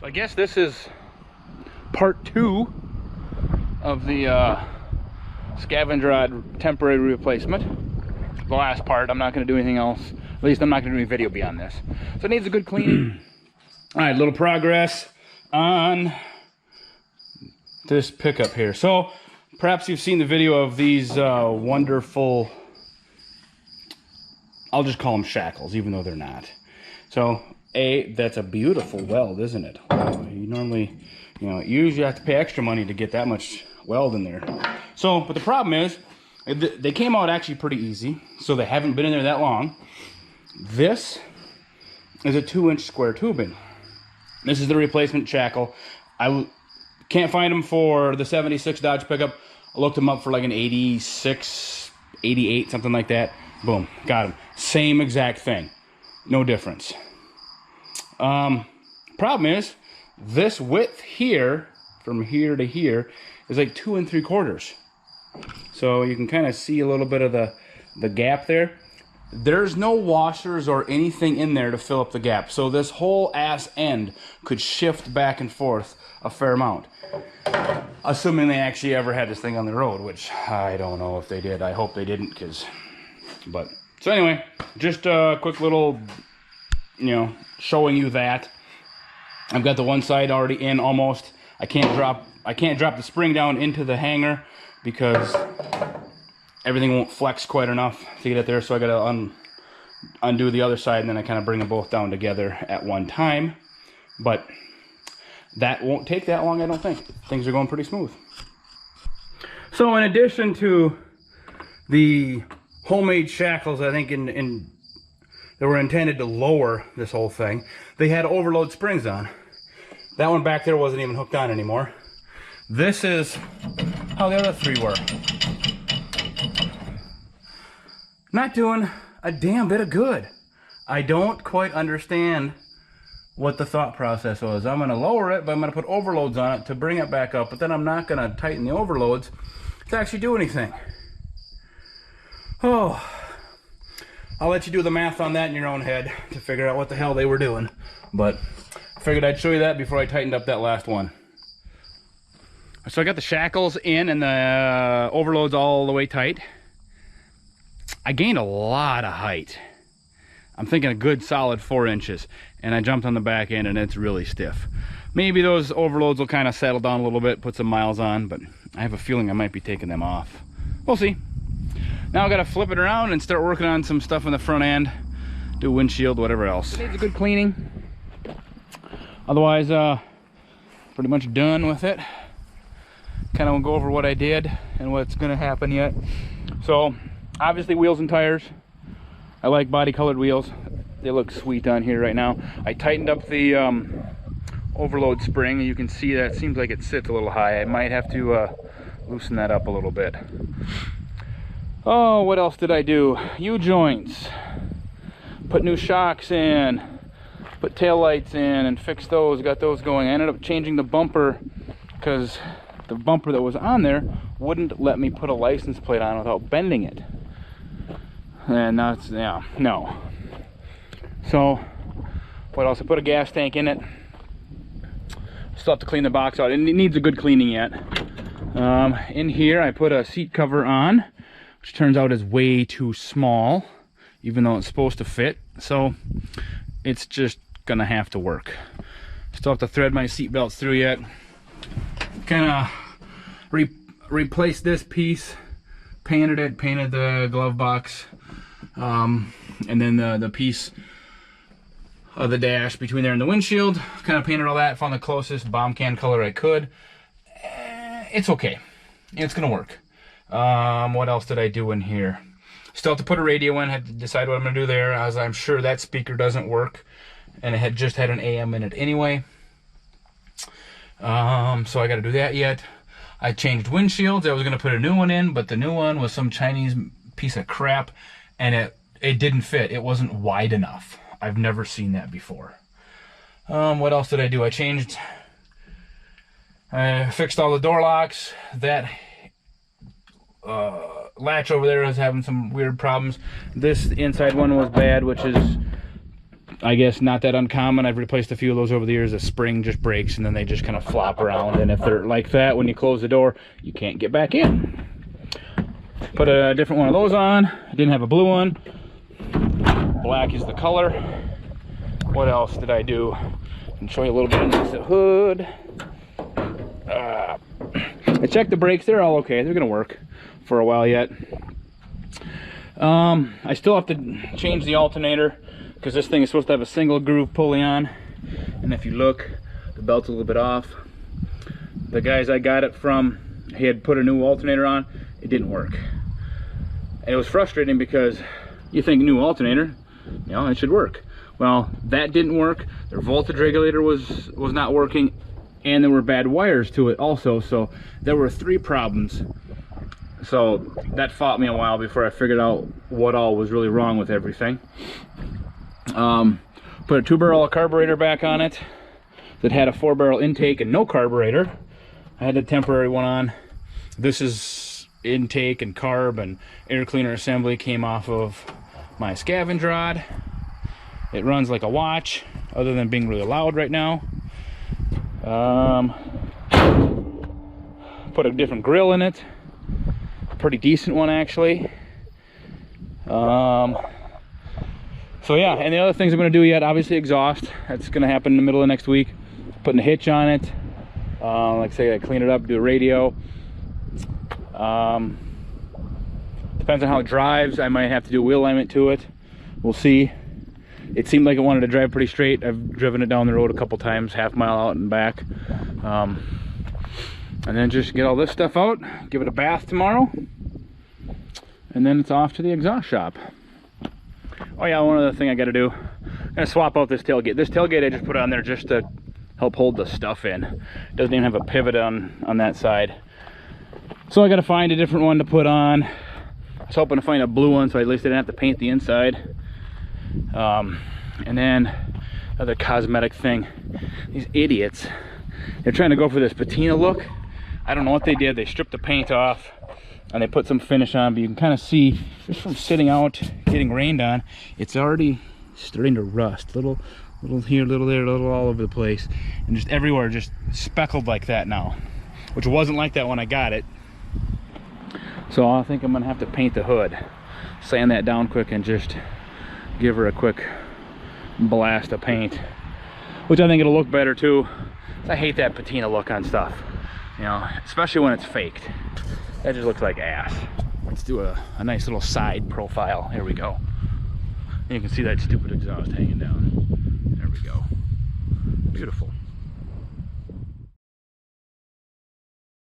So I guess this is part 2 of the Scavange-Rod temporary replacement. The last part. I'm not going to do anything else. At least I'm not going to do any video beyond this. So it needs a good cleaning. All right, little progress on this pickup here. So perhaps you've seen the video of these wonderful, I'll just call them shackles, even though they're not. So that's a beautiful weld, isn't it? You normally, you usually have to pay extra money to get that much weld in there. So, but the problem is, they came out actually pretty easy, so they haven't been in there that long. This is a 2-inch square tubing. This is the replacement shackle. I can't find them for the 76 Dodge pickup. I looked them up for like an 86, 88, something like that. Boom, got them. Same exact thing, no difference. Problem is, this width here, from here to here, is like 2 3/4. So you can kind of see a little bit of the gap there. There's no washers or anything in there to fill up the gap. So this whole ass end could shift back and forth a fair amount. Assuming they actually ever had this thing on the road, which I don't know if they did. I hope they didn't, so anyway, just a quick little, showing you that. I've got the one side already in almost. I can't drop the spring down into the hanger because everything won't flex quite enough to get it there. So I gotta undo the other side, and then I kind of bring them both down together at one time. But that won't take that long, I don't think. Things are going pretty smooth. So in addition to the homemade shackles, I think that were intended to lower this whole thing, they had overload springs on. That one back there wasn't even hooked on anymore. This is how the other 3 were. Not doing a damn bit of good. I don't quite understand what the thought process was. I'm going to lower it, but I'm going to put overloads on it to bring it back up, but then I'm not going to tighten the overloads to actually do anything. Oh, I'll let you do the math on that in your own head to figure out what the hell they were doing. But I figured I'd show you that before I tightened up that last one. So I got the shackles in and the overloads all the way tight. I gained a lot of height. I'm thinking a good solid 4 inches. And I jumped on the back end and it's really stiff. Maybe those overloads will kind of settle down a little bit, put some miles on, but I have a feeling I might be taking them off. We'll see. Now I gotta flip it around and start working on some stuff in the front end, do windshield, whatever else. It needs a good cleaning. Otherwise, pretty much done with it. Kind of won't go over what I did and what's gonna happen yet. So, obviously wheels and tires. I like body colored wheels. They look sweet on here right now. I tightened up the overload spring. You can see that it seems like it sits a little high. I might have to loosen that up a little bit. Oh, what else did I do? U-joints. Put new shocks in. Put tail lights in and fixed those. Got those going. I ended up changing the bumper because the bumper that was on there wouldn't let me put a license plate on without bending it. And now it's, yeah, no. So, what else? I put a gas tank in it. Still have to clean the box out. It needs a good cleaning yet. In here, I put a seat cover on, which turns out is way too small, even though it's supposed to fit. So, it's just gonna have to work. Still have to thread my seat belts through yet. Kind of replaced this piece, painted the glove box, and then the piece of the dash between there and the windshield. Kind of painted all that, found the closest bomb can color I could. It's okay. It's gonna work. What else did I do in here? Still have to put a radio in, had to decide what I'm gonna do there, as I'm sure that speaker doesn't work. And it had just had an AM in it anyway. So I gotta do that yet. I changed windshields. I was gonna put a new one in, but the new one was some Chinese piece of crap, and it didn't fit. It wasn't wide enough. I've never seen that before. What else did I do? I fixed all the door locks. That latch over there was having some weird problems. This inside one was bad, which is I guess not that uncommon. I've replaced a few of those over the years. The spring just breaks and then they just kind of flop around, and if they're like that, when you close the door, you can't get back in. Put a different one of those on. I didn't have a blue one. Black is the color. What else did I do? And show you a little bit underneath the hood. I checked the brakes. They're all okay. They're gonna work for a while yet. I still have to change the alternator because this thing is supposed to have a single groove pulley on, and if you look, the belt's a little bit off. The guys I got it from, he had put a new alternator on. It didn't work, and it was frustrating because you think new alternator, you know, it should work. Well, that didn't work. Their voltage regulator was not working, and there were bad wires to it also. So there were 3 problems. So that fought me a while before I figured out what all was really wrong with everything. Put a 2-barrel carburetor back on it that had a 4-barrel intake and no carburetor. I had a temporary one on. This is intake and carb and air cleaner assembly, came off of my Scavange-Rod. It runs like a watch, other than being really loud right now. Put a different grill in it. Pretty decent one, actually. So yeah, and the other things I'm going to do yet, obviously exhaust. That's going to happen in the middle of next week. Putting a hitch on it. Like I say, I clean it up, do a radio. Depends on how it drives. I might have to do wheel alignment to it. We'll see. It seemed like it wanted to drive pretty straight. I've driven it down the road a couple times, half-mile out and back. And then just get all this stuff out, give it a bath tomorrow, and then it's off to the exhaust shop. Oh yeah, one other thing I gotta do, I'm gonna swap out this tailgate. This tailgate I just put on there just to help hold the stuff in. It doesn't even have a pivot on that side. So I gotta find a different one to put on. I was hoping to find a blue one so at least I didn't have to paint the inside. And then another cosmetic thing, these idiots, they're trying to go for this patina look. I don't know what they did. They stripped the paint off and they put some finish on, but you can kind of see just from sitting out, getting rained on, it's already starting to rust. Little here, little there, little all over the place, and just everywhere, just speckled like that now, which wasn't like that when I got it. So I think I'm gonna have to paint the hood, sand that down quick, and just give her a quick blast of paint, which I think it'll look better too. I hate that patina look on stuff, you know, especially when it's faked. That just looks like ass. Let's do a nice little side profile. Here we go. And you can see that stupid exhaust hanging down. There we go. Beautiful.